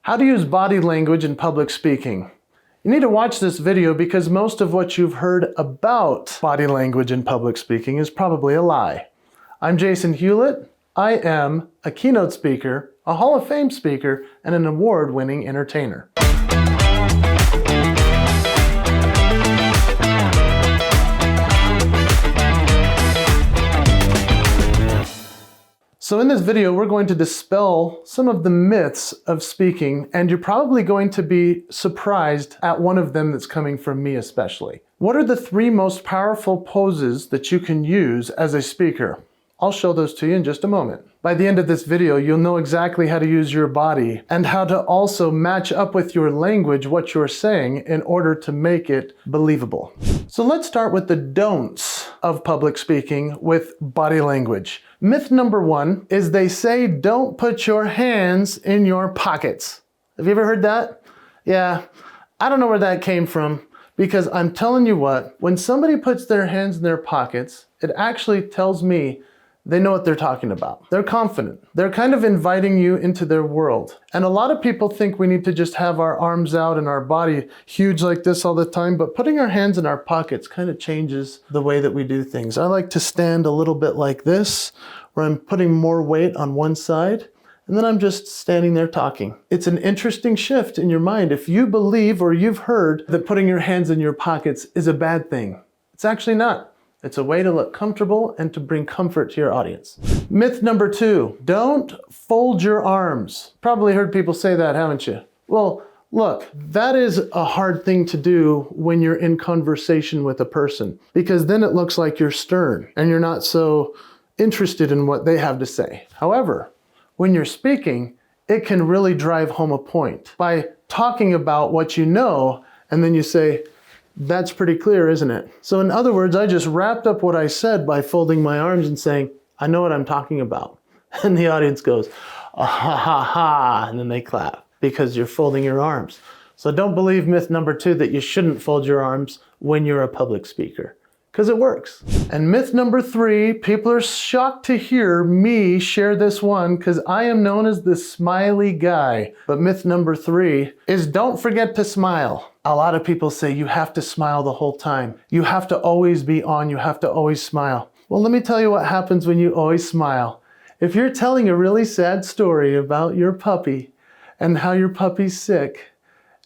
How to use body language in public speaking. You need to watch this video because most of what you've heard about body language in public speaking is probably a lie. I'm Jason Hewlett. I am a keynote speaker, a Hall of Fame speaker, and an award-winning entertainer. So in this video, we're going to dispel some of the myths of speaking, and you're probably going to be surprised at one of them that's coming from me especially. What are the 3 most powerful poses that you can use as a speaker? I'll show those to you in just a moment. By the end of this video, you'll know exactly how to use your body and how to also match up with your language what you're saying in order to make it believable. So let's start with the don'ts of public speaking with body language. Myth number 1 is they say don't put your hands in your pockets. Have you ever heard that? Yeah, I don't know where that came from, because I'm telling you what, when somebody puts their hands in their pockets, it actually tells me they know what they're talking about. They're confident. They're kind of inviting you into their world. And a lot of people think we need to just have our arms out and our body huge like this all the time, but putting our hands in our pockets kind of changes the way that we do things. I like to stand a little bit like this, where I'm putting more weight on one side, and then I'm just standing there talking. It's an interesting shift in your mind. If you believe or you've heard that putting your hands in your pockets is a bad thing, it's actually not. It's a way to look comfortable and to bring comfort to your audience. Myth number 2, don't fold your arms. Probably heard people say that, haven't you? Well, look, that is a hard thing to do when you're in conversation with a person, because then it looks like you're stern and you're not so interested in what they have to say. However, when you're speaking, it can really drive home a point by talking about what you know, and then you say, that's pretty clear, isn't it? So in other words, I just wrapped up what I said by folding my arms and saying, I know what I'm talking about. And the audience goes, ah, ha, ha, ha, and then they clap because you're folding your arms. So don't believe myth number 2 that you shouldn't fold your arms when you're a public speaker, because it works. And myth number 3, people are shocked to hear me share this one because I am known as the smiley guy. But myth number 3 is don't forget to smile. A lot of people say you have to smile the whole time. You have to always be on, you have to always smile. Well, let me tell you what happens when you always smile. If you're telling a really sad story about your puppy and how your puppy's sick,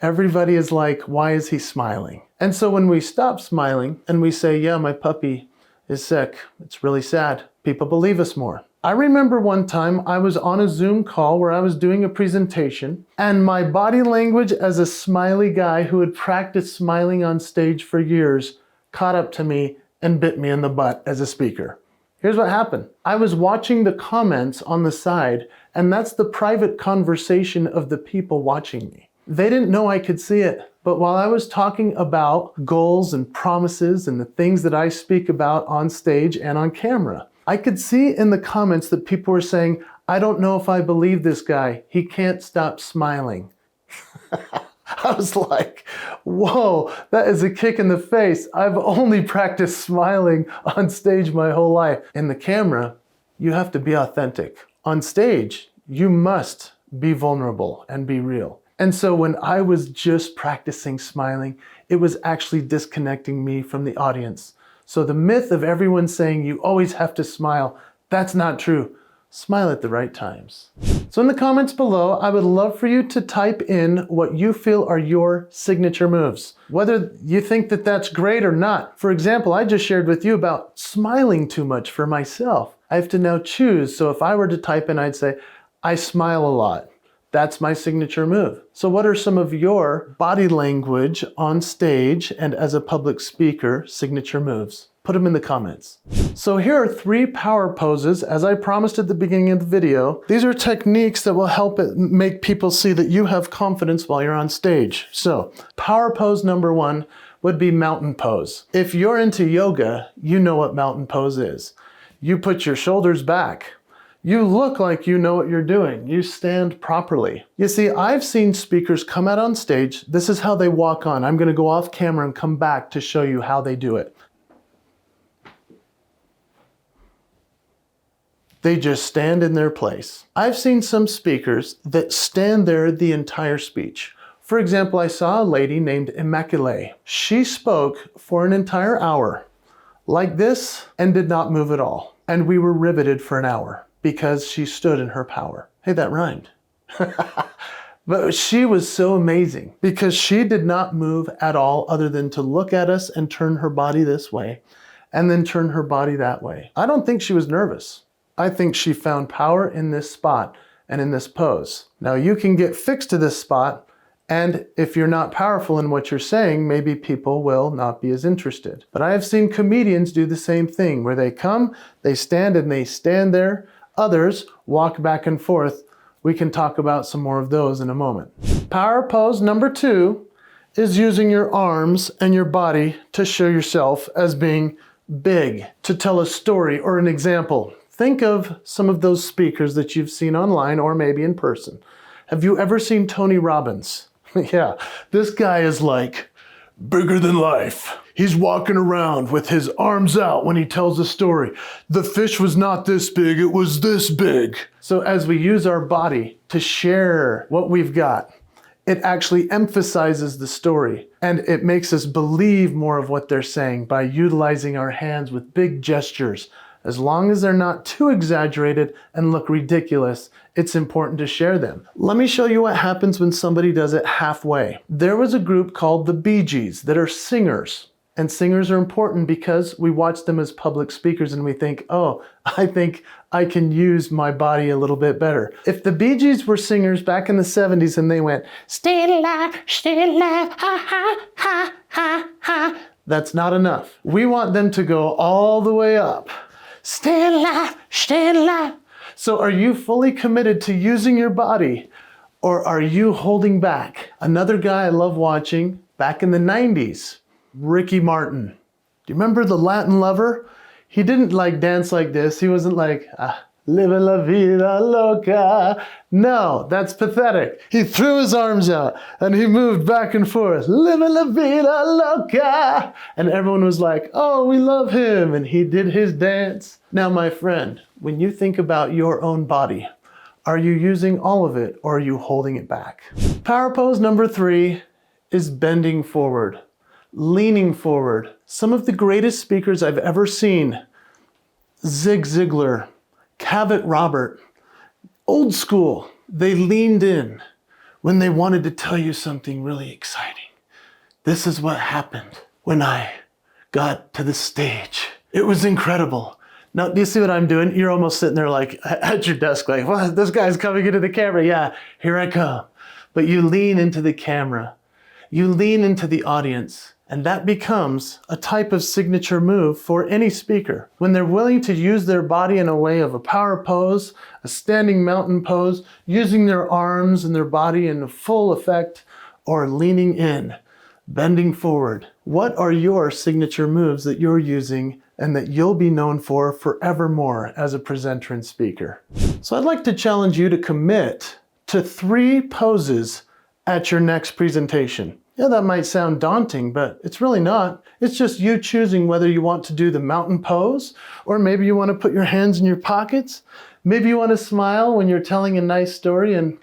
everybody is like, why is he smiling? And so when we stop smiling and we say, yeah, my puppy is sick, it's really sad, people believe us more. I remember one time I was on a Zoom call where I was doing a presentation, and my body language as a smiley guy who had practiced smiling on stage for years caught up to me and bit me in the butt as a speaker. Here's what happened. I was watching the comments on the side, and that's the private conversation of the people watching me. They didn't know I could see it, but while I was talking about goals and promises and the things that I speak about on stage and on camera, I could see in the comments that people were saying, I don't know if I believe this guy. He can't stop smiling. I was like, whoa, that is a kick in the face. I've only practiced smiling on stage my whole life. In the camera, you have to be authentic. On stage, you must be vulnerable and be real. And so when I was just practicing smiling, it was actually disconnecting me from the audience. So the myth of everyone saying you always have to smile, that's not true. Smile at the right times. So in the comments below, I would love for you to type in what you feel are your signature moves, whether you think that that's great or not. For example, I just shared with you about smiling too much for myself. I have to now choose. So if I were to type in, I'd say, I smile a lot. That's my signature move. So what are some of your body language on stage and as a public speaker signature moves? Put them in the comments. So here are 3 power poses, as I promised at the beginning of the video. These are techniques that will help make people see that you have confidence while you're on stage. So power pose number 1 would be mountain pose. If you're into yoga, you know what mountain pose is. You put your shoulders back. You look like you know what you're doing. You stand properly. You see, I've seen speakers come out on stage. This is how they walk on. I'm going to go off camera and come back to show you how they do it. They just stand in their place. I've seen some speakers that stand there the entire speech. For example, I saw a lady named Immaculée. She spoke for an entire hour like this and did not move at all. And we were riveted for an hour because she stood in her power. Hey, that rhymed. But she was so amazing because she did not move at all other than to look at us and turn her body this way and then turn her body that way. I don't think she was nervous. I think she found power in this spot and in this pose. Now you can get fixed to this spot, and if you're not powerful in what you're saying, maybe people will not be as interested. But I have seen comedians do the same thing where they come, they stand and they stand there. Others walk back and forth. We can talk about some more of those in a moment. Power pose number 2 is using your arms and your body to show yourself as being big, to tell a story or an example. Think of some of those speakers that you've seen online or maybe in person. Have you ever seen Tony Robbins? Yeah, this guy is like bigger than life. He's walking around with his arms out when he tells a story. The fish was not this big, it was this big. So as we use our body to share what we've got, it actually emphasizes the story and it makes us believe more of what they're saying by utilizing our hands with big gestures. As long as they're not too exaggerated and look ridiculous, it's important to share them. Let me show you what happens when somebody does it halfway. There was a group called the Bee Gees that are singers. And singers are important because we watch them as public speakers and we think, oh, I think I can use my body a little bit better. If the Bee Gees were singers back in the 70s and they went, stay alive, ha, ha, ha, ha, ha, that's not enough. We want them to go all the way up. Stay alive, stay alive. So are you fully committed to using your body or are you holding back? Another guy I love watching back in the 90s, Ricky Martin. Do you remember the Latin Lover? He didn't like dance like this. He wasn't like, living la vida loca. No, that's pathetic. He threw his arms out and he moved back and forth. Living la vida loca. And everyone was like, oh, we love him. And he did his dance. Now, my friend, when you think about your own body, are you using all of it or are you holding it back? Power pose number 3 is bending forward. Leaning forward. Some of the greatest speakers I've ever seen, Zig Ziglar, Cavett Robert, old school, they leaned in when they wanted to tell you something really exciting. This is what happened when I got to the stage. It was incredible. Now, do you see what I'm doing? You're almost sitting there like at your desk like, well, this guy's coming into the camera. Yeah, here I come. But you lean into the camera. You lean into the audience. And that becomes a type of signature move for any speaker. When they're willing to use their body in a way of a power pose, a standing mountain pose, using their arms and their body in full effect, or leaning in, bending forward. What are your signature moves that you're using and that you'll be known for forevermore as a presenter and speaker? So I'd like to challenge you to commit to 3 poses at your next presentation. Yeah, that might sound daunting, but it's really not. It's just you choosing whether you want to do the mountain pose, or maybe you want to put your hands in your pockets. Maybe you want to smile when you're telling a nice story and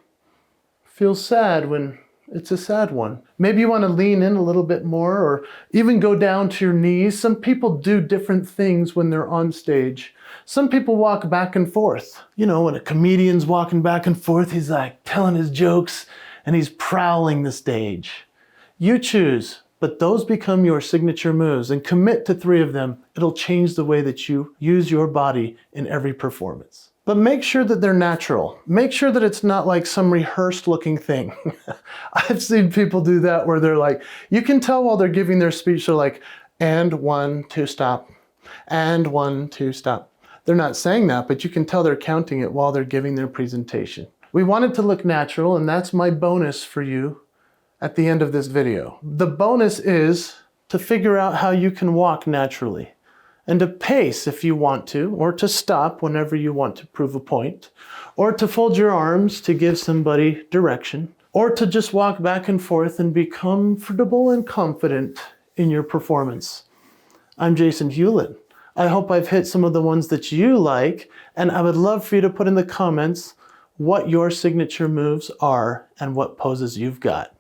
feel sad when it's a sad one. Maybe you want to lean in a little bit more or even go down to your knees. Some people do different things when they're on stage. Some people walk back and forth. You know, when a comedian's walking back and forth, he's like telling his jokes and he's prowling the stage. You choose, but those become your signature moves, and commit to 3 of them. It'll change the way that you use your body in every performance. But make sure that they're natural. Make sure that it's not like some rehearsed looking thing. I've seen people do that where they're like, you can tell while they're giving their speech, they're like, and 1, 2, stop, and 1, 2, stop. They're not saying that, but you can tell they're counting it while they're giving their presentation. We want it to look natural, and that's my bonus for you at the end of this video. The bonus is to figure out how you can walk naturally and to pace if you want to, or to stop whenever you want to prove a point, or to fold your arms to give somebody direction, or to just walk back and forth and be comfortable and confident in your performance. I'm Jason Hewlett. I hope I've hit some of the ones that you like, and I would love for you to put in the comments what your signature moves are and what poses you've got.